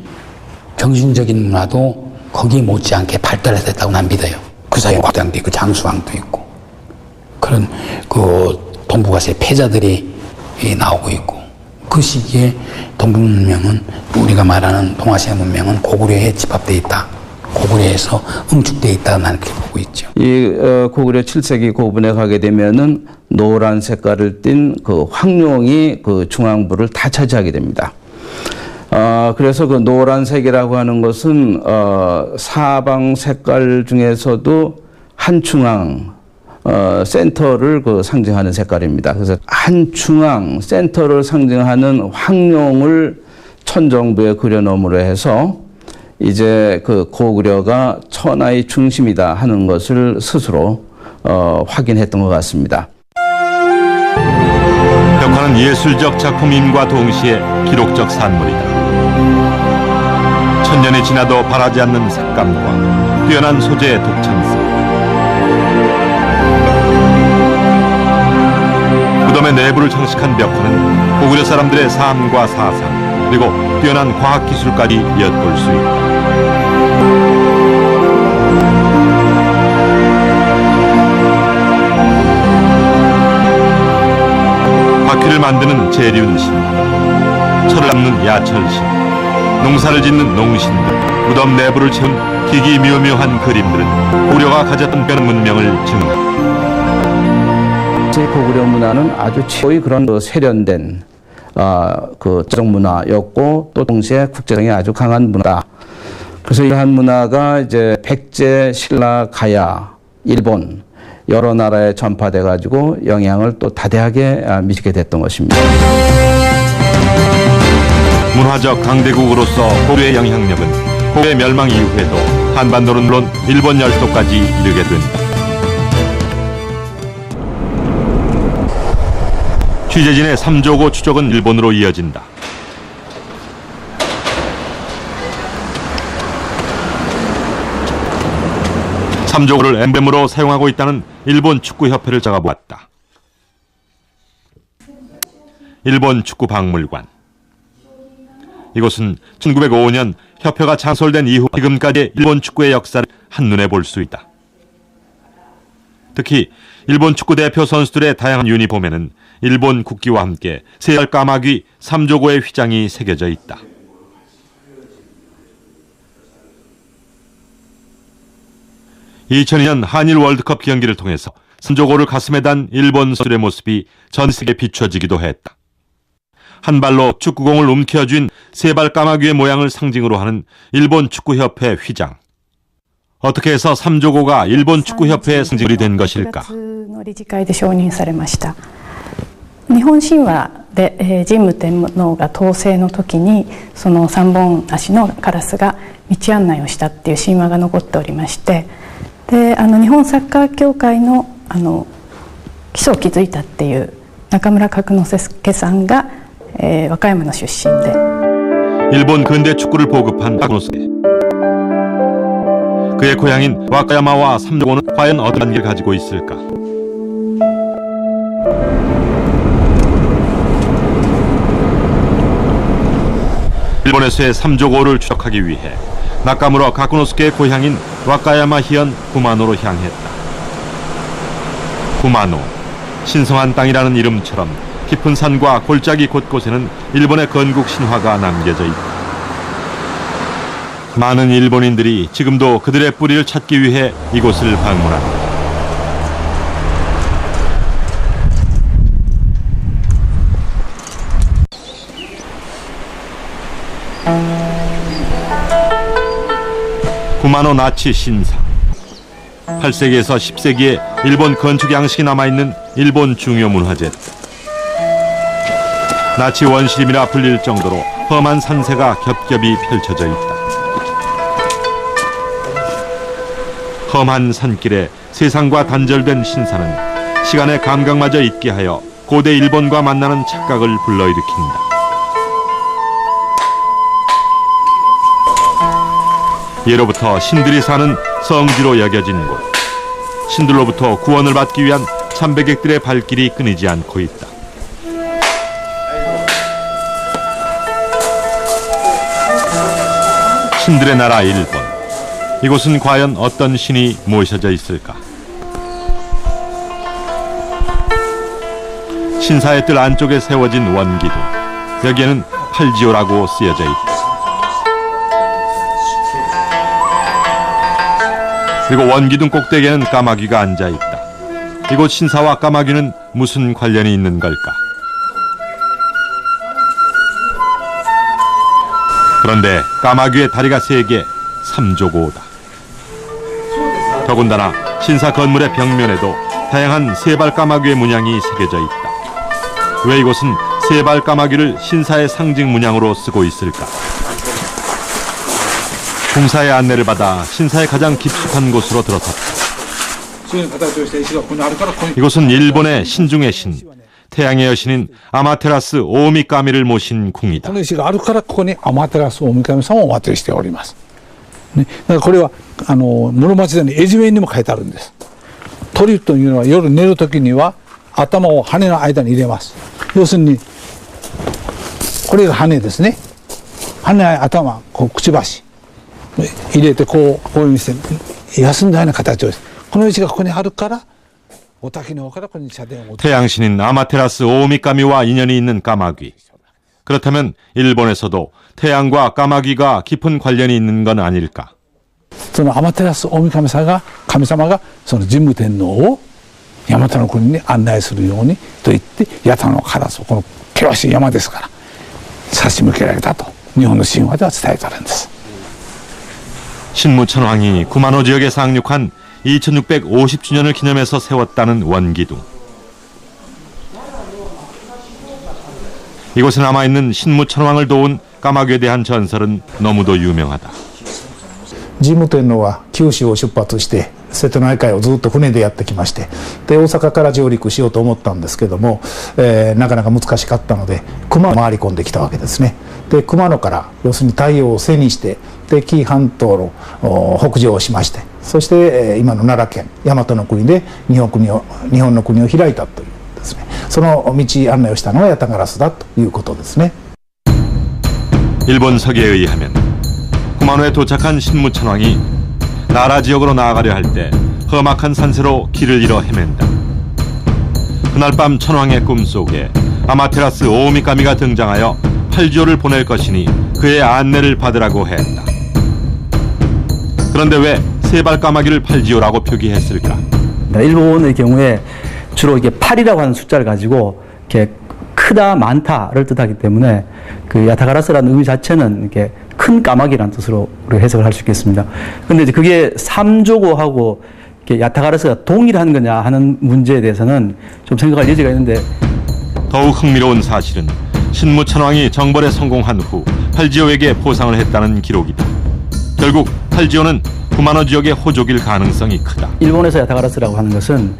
S15: 정신적인 문화도 거기에 못지않게 발달했다고 난 믿어요. 그 사이에 과장도 있고 장수왕도 있고 그런 그 동북아시아 패자들이 나오고 있고 그 시기에 동북 문명은 우리가 말하는 동아시아 문명은 고구려에 집합되어 있다. 고구려에서 응축되어 있다. 나는 그렇게 보고 있죠.
S14: 이 고구려 7세기 고분에 가게 되면은 노란 색깔을 띤 그 황룡이 그 중앙부를 다 차지하게 됩니다. 그래서 그 노란색이라고 하는 것은 사방 색깔 중에서도 한중앙 센터를 그 상징하는 색깔입니다. 그래서 한중앙 센터를 상징하는 황룡을 천정부에 그려놓음으로 해서 이제 그 고구려가 천하의 중심이다 하는 것을 스스로 확인했던 것 같습니다.
S1: 벽화는 예술적 작품임과 동시에 기록적 산물이다. 천년이 지나도 바라지 않는 색감과 뛰어난 소재의 독창성, 무덤의 내부를 장식한 벽화는 고구려 사람들의 삶과 사상 그리고 뛰어난 과학기술까지 엿볼 수 있다. 바퀴를 만드는 재륜신, 철을 납는 야철신, 농사를 짓는 농신들, 무덤 내부를 채운 기기묘묘한 그림들은 고구려가 가졌던 뼈는 문명을 증언한다.
S14: 제 고구려 문화는 아주 최고의 그런 세련된 그 정 문화였고 또 동시에 국제성이 아주 강한 문화다. 그래서 이러한 문화가 이제 백제, 신라, 가야, 일본 여러 나라에 전파돼 가지고 영향을 또 다대하게 미치게 됐던 것입니다.
S1: 문화적 강대국으로서 고구려의 영향력은 고구려의 멸망 이후에도 한반도는 물론 일본 열도까지 이르게 된다. 취재진의 삼조고 추적은 일본으로 이어진다. 삼조고를 엠블렘으로 사용하고 있다는 일본 축구협회를 잡아보았다. 일본 축구박물관. 이곳은 1905년 협회가 창설된 이후 지금까지의 일본 축구의 역사를 한눈에 볼 수 있다. 특히 일본 축구 대표 선수들의 다양한 유니폼에는 일본 국기와 함께 세알 까마귀 삼조고의 휘장이 새겨져 있다. (2002년) 한일 월드컵 경기를 통해서 삼조고를 가슴에 단 일본 선수들의 모습이 전 세계에 비춰지기도 했다. 한 발로 축구공을 움켜쥔 세발 까마귀의 모양을 상징으로 하는 일본 축구협회 휘장. 어떻게 해서 삼조고가 일본 축구협회의 상징이 된 것일까?
S16: 理事会で承認されました。日本神話で神武天皇が統制の時にその三本足のカラスが道案内をしたっていう神話が残っておりまして、で日本サッカー協会の基礎を築いたっていう中村角之助さんが、和歌山の出身で
S1: 일본 근대 축구를 보급한角之助. 그의 고향인 와카야마와 삼조고는 과연 어떤 관계를 가지고 있을까? 일본에서의 삼조고를 추적하기 위해 나카무라 가쿠노스케의 고향인 와카야마 히현 구마노로 향했다. 구마노, 신성한 땅이라는 이름처럼 깊은 산과 골짜기 곳곳에는 일본의 건국 신화가 남겨져 있다. 많은 일본인들이 지금도 그들의 뿌리를 찾기 위해 이곳을 방문한다. 구마노 나치 신사. 8세기에서 10세기에 일본 건축 양식이 남아있는 일본 중요 문화재. 나치 원시림이라 불릴 정도로 험한 산세가 겹겹이 펼쳐져 있다. 험한 산길에 세상과 단절된 신사는 시간의 감각마저 잊게 하여 고대 일본과 만나는 착각을 불러일으킨다. 예로부터 신들이 사는 성지로 여겨진 곳. 신들로부터 구원을 받기 위한 참배객들의 발길이 끊이지 않고 있다. 신들의 나라 일본. 이곳은 과연 어떤 신이 모셔져 있을까? 신사의 뜰 안쪽에 세워진 원기둥. 여기에는 팔지오라고 쓰여져 있다. 그리고 원기둥 꼭대기에는 까마귀가 앉아있다. 이곳 신사와 까마귀는 무슨 관련이 있는 걸까? 그런데 까마귀의 다리가 3개, 삼조고다. 더군다나 신사 건물의 벽면에도 다양한 세발 까마귀의 문양이 새겨져 있다. 왜 이곳은 세발 까마귀를 신사의 상징 문양으로 쓰고 있을까? 공사의 안내를 받아 신사의 가장 깊숙한 곳으로 들어섰다. 이곳은 일본의 신중의 신, 태양의 여신인 아마테라스 오오미카미를 모신 궁이다.
S17: この石があるからここにアマテラス大神様をお祭りしております。ね、だからこれは室町時代に絵地面にも書いてあるんです。鳥というのは夜寝る時には頭を羽の間に入れます。要するにこれが羽ですね。羽、頭、こうくちばし入れてこういうふうにして休んだような形をです。この石がここにあるから。
S1: 태양신인 아마테라스 오오미카미와 인연이 있는 까마귀. 그렇다면 일본에서도 태양과 까마귀가 깊은 관련이 있는 건 아닐까?
S17: そのアマテラス大神様がその神武天皇を大和の国に案内するようにと言って八田のカラスをこの険しい山ですから差し向けられたと日本の神話では伝えてあるんです。
S1: 신무천왕이 구마노 지역에 상륙한 2650주년을 기념해서 세웠다는 원기둥. 이곳에 남아있는 신무천왕을 도운 까마귀에 대한 전설은 너무도 유명하다.
S18: 神武天皇は九州を出発して瀬戸内海をずっと船でやってきまして、で大阪から上陸しようと思ったんですけども、なかなか難しかったので熊を回り込んできたわけですね。で熊野から要するに太陽を背にしてで紀伊半島の北上をしまして、そして今の奈良県大和の国で日本の国を開いたというですね、その道案内をしたのが八田烏だということですね。
S1: 일본 서기에 의하면 구마노에 도착한 신무천왕이 나라 지역으로 나아가려 할 때 험악한 산세로 길을 잃어 헤맨다. 그날 밤 천왕의 꿈속에 아마테라스 오오미카미가 등장하여 팔지오를 보낼 것이니 그의 안내를 받으라고 했다. 그런데 왜 세발 까마귀를 팔지오라고 표기했을까?
S19: 일본의 경우에 주로 이게 8이라고 하는 숫자를 가지고 이렇게 큰
S14: 크다, 많다를 뜻하기 때문에 그 야타가라스라는 의미 자체는 이렇게 큰 까마귀라는 뜻으로 우리가 해석을 할 수 있겠습니다. 근데 이제 그게 삼조고하고 야타가라스가 동일한 거냐 하는 문제에 대해서는 좀 생각할 여지가 있는데,
S1: 더욱 흥미로운 사실은 신무천왕이 정벌에 성공한 후 팔지오에게 포상을 했다는 기록이다. 결국 팔지오는 구마노 지역의 호족일 가능성이 크다.
S14: 일본에서 야타가라스라고 하는 것은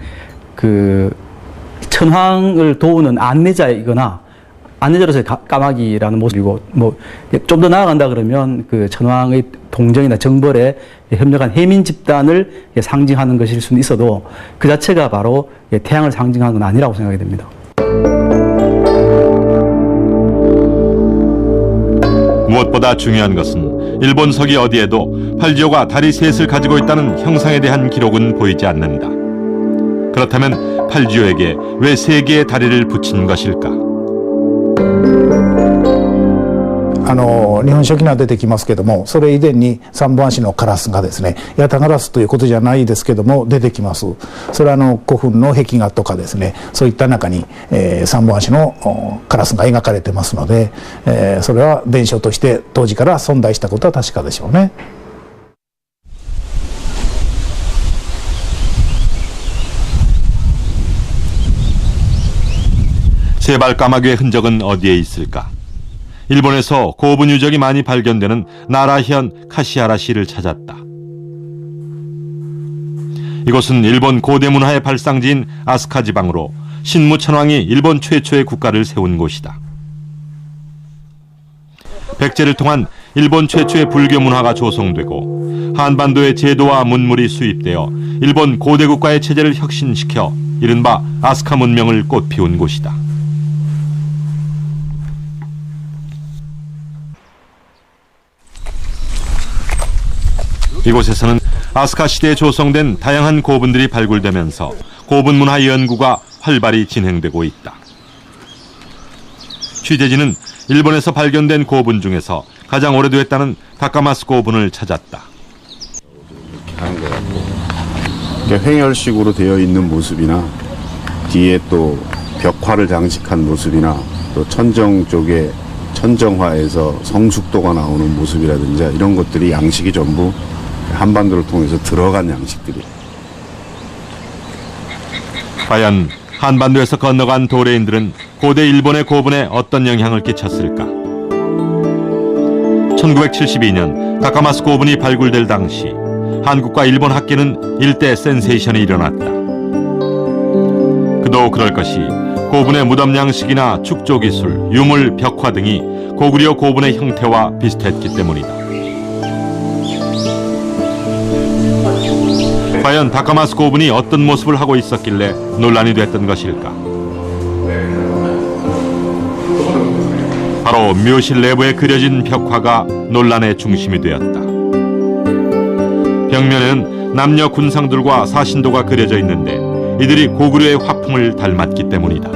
S14: 그 천황을 도우는 안내자이거나 안내자로서의 까마귀라는 모습이고, 뭐 좀 더 나아간다 그러면 그 천황의 동정이나 정벌에 협력한 해민 집단을 상징하는 것일 수는 있어도 그 자체가 바로 태양을 상징하는 건 아니라고 생각이 됩니다.
S1: 무엇보다 중요한 것은 일본서기 어디에도 팔지오가 다리 셋을 가지고 있다는 형상에 대한 기록은 보이지 않는다. 그렇다면 팔지오에게 왜 세 개의 다리를 붙인 것일까?
S18: 日本書紀には出てきますけども、それ以前に三本足のカラスがですね、ヤタガラスということじゃないですけども出てきます。それは古墳の壁画とかですね、そういった中に、三本足のカラスが描かれてますので、それは伝承として当時から存在したことは確かでしょうね。
S1: 세발 까마귀의 흔적은 어디에 있을까? 일본에서 고분 유적이 많이 발견되는 나라현 카시하라시를 찾았다. 이곳은 일본 고대 문화의 발상지인 아스카 지방으로 신무천왕이 일본 최초의 국가를 세운 곳이다. 백제를 통한 일본 최초의 불교 문화가 조성되고 한반도의 제도와 문물이 수입되어 일본 고대 국가의 체제를 혁신시켜 이른바 아스카 문명을 꽃피운 곳이다. 이곳에서는 아스카 시대에 조성된 다양한 고분들이 발굴되면서 고분 문화 연구가 활발히 진행되고 있다. 취재진은 일본에서 발견된 고분 중에서 가장 오래됐다는 다카마스 고분을 찾았다.
S8: 하는 것 같고, 횡혈식으로 되어 있는 모습이나 뒤에 또 벽화를 장식한 모습이나 또 천정 쪽에 천정화에서 성숙도가 나오는 모습이라든지 이런 것들이 양식이 전부 한반도를 통해서 들어간 양식들이.
S1: 과연 한반도에서 건너간 도레인들은 고대 일본의 고분에 어떤 영향을 끼쳤을까? 1972년 다카마스 고분이 발굴될 당시 한국과 일본 학계는 일대 센세이션이 일어났다. 그도 그럴 것이 고분의 무덤 양식이나 축조 기술, 유물, 벽화 등이 고구려 고분의 형태와 비슷했기 때문이다. 과연 다카마스 고분이 어떤 모습을 하고 있었길래 논란이 됐던 것일까? 바로 묘실 내부에 그려진 벽화가 논란의 중심이 되었다. 벽면에는 남녀 군상들과 사신도가 그려져 있는데 이들이 고구려의 화풍을 닮았기 때문이다.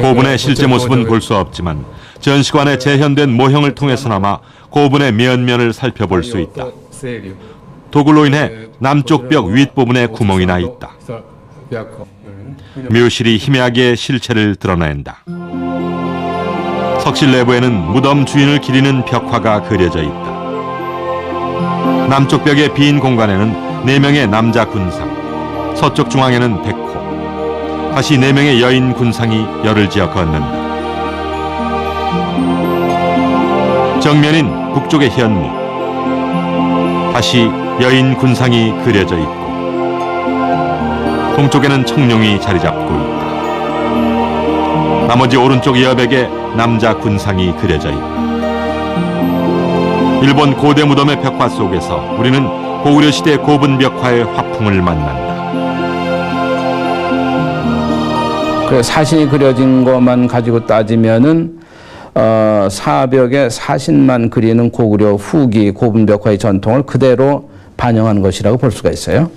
S1: 고분의 실제 모습은 볼 수 없지만 전시관에 재현된 모형을 통해서나마 고분의 면면을 살펴볼 수 있다. 도굴로 인해 남쪽 벽 윗부분에 구멍이 나 있다. 묘실이 희미하게 실체를 드러낸다. 석실 내부에는 무덤 주인을 기리는 벽화가 그려져 있다. 남쪽 벽의 빈 공간에는 4명의 남자 군상, 서쪽 중앙에는 백호, 다시 4명의 여인 군상이 열을 지어 걷는다. 정면인 북쪽의 현무, 다시 여인 군상이 그려져 있고 동쪽에는 청룡이 자리 잡고 있다. 나머지 오른쪽 여백에 남자 군상이 그려져 있다. 일본 고대 무덤의 벽화 속에서 우리는 고구려 시대 고분 벽화의 화풍을 만난다.
S14: 사신이 그려진 것만 가지고 따지면은 사벽에 사신만 그리는 고구려 후기 고분 벽화의 전통을 그대로 반영한 것이라고 볼 수가 있어요.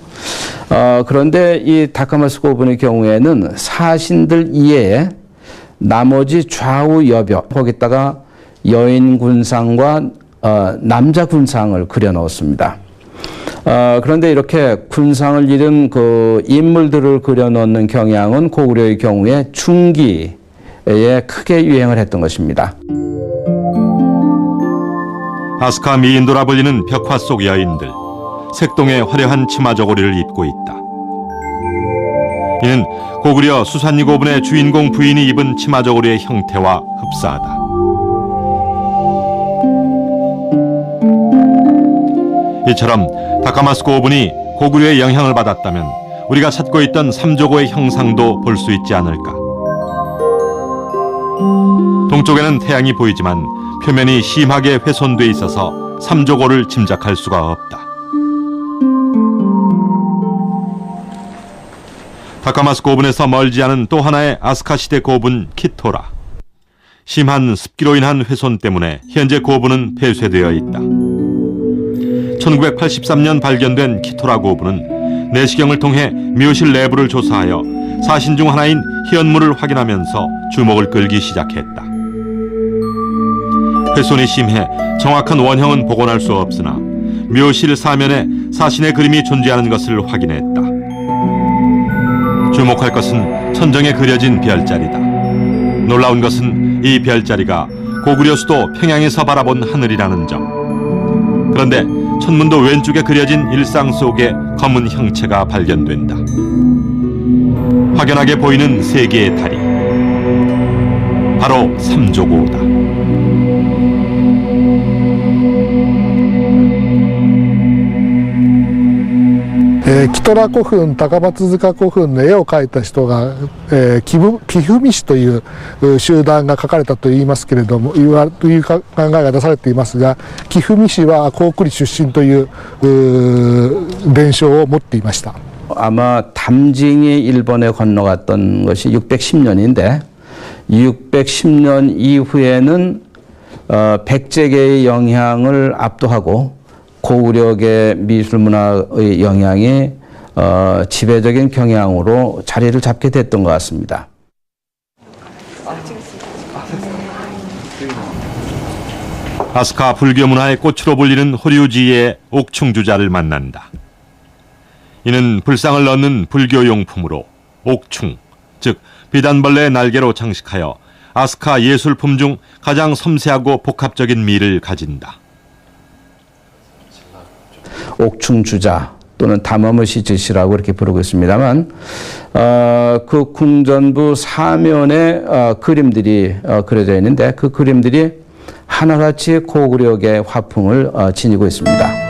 S14: 그런데 이 다카마스 고분의 경우에는 사신들 이외에 나머지 좌우 여벽 거기다가 여인 군상과 남자 군상을 그려 넣었습니다. 그런데 이렇게 군상을 잃은 그 인물들을 그려놓는 경향은 고구려의 경우에 중기에 크게 유행을 했던 것입니다.
S1: 아스카 미인도라 불리는 벽화 속 여인들, 색동의 화려한 치마 저고리를 입고 있다. 이는 고구려 수산리 고분의 주인공 부인이 입은 치마 저고리의 형태와 흡사하다. 이처럼 다카마스 고분이 고구려의 영향을 받았다면 우리가 찾고 있던 삼조고의 형상도 볼 수 있지 않을까. 동쪽에는 태양이 보이지만 표면이 심하게 훼손돼 있어서 삼조고를 짐작할 수가 없다. 다카마스 고분에서 멀지 않은 또 하나의 아스카 시대 고분 키토라. 심한 습기로 인한 훼손 때문에 현재 고분은 폐쇄되어 있다. 1983년 발견된 키토라 고분은 내시경을 통해 묘실 내부를 조사하여 사신 중 하나인 현무를 확인하면서 주목을 끌기 시작했다. 훼손이 심해 정확한 원형은 복원할 수 없으나 묘실 사면에 사신의 그림이 존재하는 것을 확인했다. 주목할 것은 천정에 그려진 별자리다. 놀라운 것은 이 별자리가 고구려 수도 평양에서 바라본 하늘이라는 점. 그런데 천문도 왼쪽에 그려진 일상 속에 검은 형체가 발견된다. 확연하게 보이는 세 개의 다리. 바로 삼조고다.
S19: キトラ古墳、高松塚古墳の絵を描いた人が、貴文氏という集団が描かれたといいますけれども、いう考えが出されていますが、貴文氏は高句麗出身という伝承を持っていました。
S14: 아마 담징이 일본에 건너갔던 것이 610년인데 610년 이후에는 백제계의 영향을 압도하고 고구려계 미술문화의 영향이 지배적인 경향으로 자리를 잡게 됐던 것 같습니다.
S1: 아스카 불교 문화의 꽃으로 불리는 호류지의 옥충주자를 만난다. 이는 불상을 넣는 불교 용품으로 옥충, 즉 비단벌레의 날개로 장식하여 아스카 예술품 중 가장 섬세하고 복합적인 미를 가진다.
S14: 옥충주자 또는 담어무시즈시라고 이렇게 부르고 있습니다만 그 궁전부 사면에 그림들이 그려져 있는데 그 그림들이 하나같이 고구려계 화풍을 지니고 있습니다.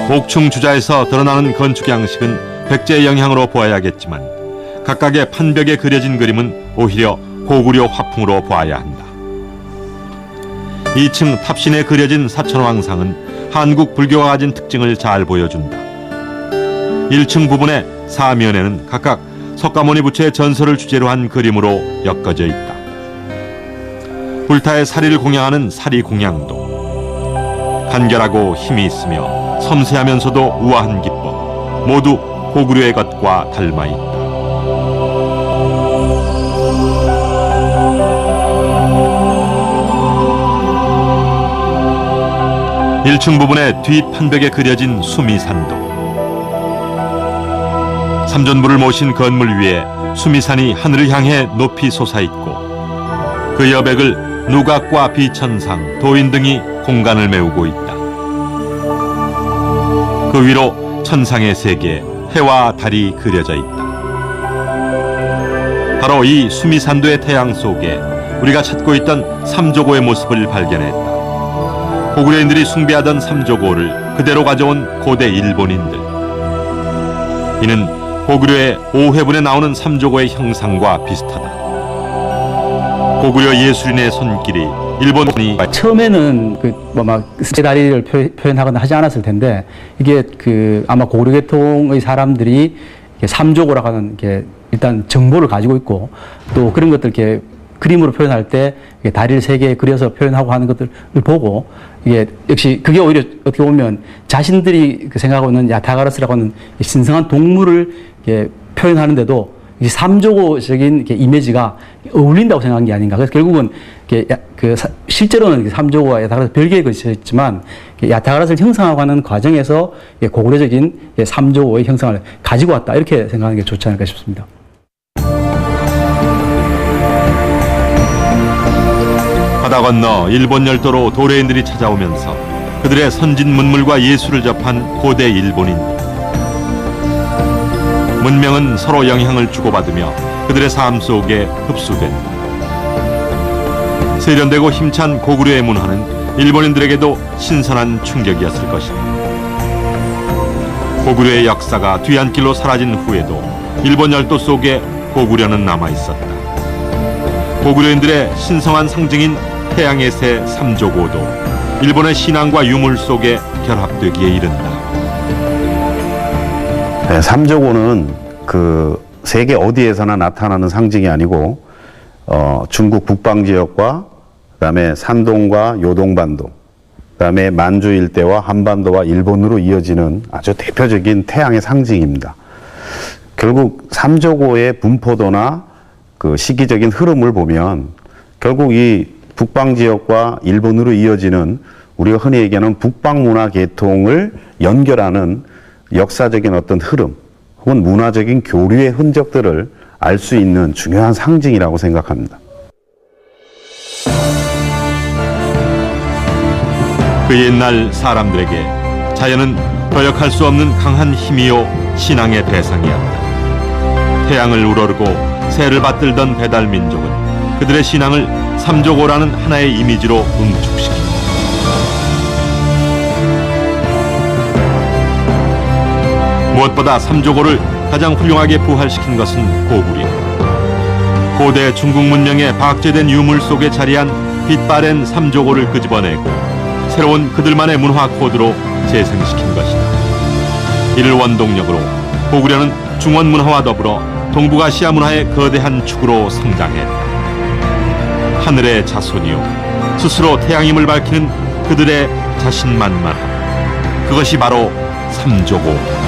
S1: 옥충주자에서 드러나는 건축 양식은 백제의 영향으로 보아야겠지만 각각의 판벽에 그려진 그림은 오히려 고구려 화풍으로 보아야 한다. 2층 탑신에 그려진 사천왕상은 한국 불교가 가진 특징을 잘 보여준다. 1층 부분의 사면에는 각각 석가모니 부처의 전설을 주제로 한 그림으로 엮어져 있다. 불타의 사리를 공양하는 사리 공양도 간결하고 힘이 있으며 섬세하면서도 우아한 기법 모두 고구려의 것과 닮아 있다. 일 1층 부분의 뒷판벽에 그려진 수미산도. 삼존부를 모신 건물 위에 수미산이 하늘을 향해 높이 솟아있고 그 여백을 누각과 비천상, 도인 등이 공간을 메우고 있다. 그 위로 천상의 세계, 해와 달이 그려져 있다. 바로 이 수미산도의 태양 속에 우리가 찾고 있던 삼조고의 모습을 발견했다. 고구려인들이 숭배하던 삼조고를 그대로 가져온 고대 일본인들. 이는 고구려의 5회분에 나오는 삼조고의 형상과 비슷하다. 고구려 예술인의 손길이 일본이
S20: 처음에는 막 세 다리를 표현하거나 하지 않았을 텐데 이게 아마 고구려 계통의 사람들이 삼조고라고 하는 게 일단 정보를 가지고 있고 또 그런 것들 이렇게 그림으로 표현할 때 다리를 세 개 그려서 표현하고 하는 것들을 보고 이게 역시 그게 오히려 어떻게 보면 자신들이 생각하고 있는 야타가라스라고 하는 신성한 동물을 표현하는데도 이 삼조고적인 이미지가 어울린다고 생각한 게 아닌가. 그래서 결국은 실제로는 삼조고와 야타가라스 별개의 것이었지만 야타가라스를 형성하고 과정에서 고구려적인 삼조고의 형성을 가지고 왔다. 이렇게 생각하는 게 좋지 않을까 싶습니다.
S1: 바다 건너 일본 열도로 도래인들이 찾아오면서 그들의 선진 문물과 예술을 접한 고대 일본인. 문명은 서로 영향을 주고받으며 그들의 삶 속에 흡수된다. 세련되고 힘찬 고구려의 문화는 일본인들에게도 신선한 충격이었을 것이다. 고구려의 역사가 뒤안길로 사라진 후에도 일본 열도 속에 고구려는 남아있었다. 고구려인들의 신성한 상징인 태양의 새 삼조고도 일본의 신앙과 유물 속에 결합되기에 이른다.
S8: 네, 삼조고는 그 세계 어디에서나 나타나는 상징이 아니고 중국 북방 지역과 그다음에 산동과 요동반도, 그다음에 만주 일대와 한반도와 일본으로 이어지는 아주 대표적인 태양의 상징입니다. 결국 삼조고의 분포도나 그 시기적인 흐름을 보면 결국 이 북방 지역과 일본으로 이어지는 우리가 흔히 얘기하는 북방 문화 계통을 연결하는 역사적인 어떤 흐름 혹은 문화적인 교류의 흔적들을 알 수 있는 중요한 상징이라고 생각합니다.
S1: 그 옛날 사람들에게 자연은 거역할 수 없는 강한 힘이요 신앙의 대상이었다. 태양을 우러르고 새를 받들던 배달 민족은 그들의 신앙을 삼조고라는 하나의 이미지로 응축시킨다. 무엇보다 삼조고를 가장 훌륭하게 부활시킨 것은 고구려. 고대 중국 문명의 박제된 유물 속에 자리한 빛바랜 삼조고를 끄집어내고 새로운 그들만의 문화 코드로 재생시킨 것이다. 이를 원동력으로 고구려는 중원 문화와 더불어 동북아시아 문화의 거대한 축으로 성장했다. 하늘의 자손이요 스스로 태양임을 밝히는 그들의 자신만만함, 그것이 바로 삼조고.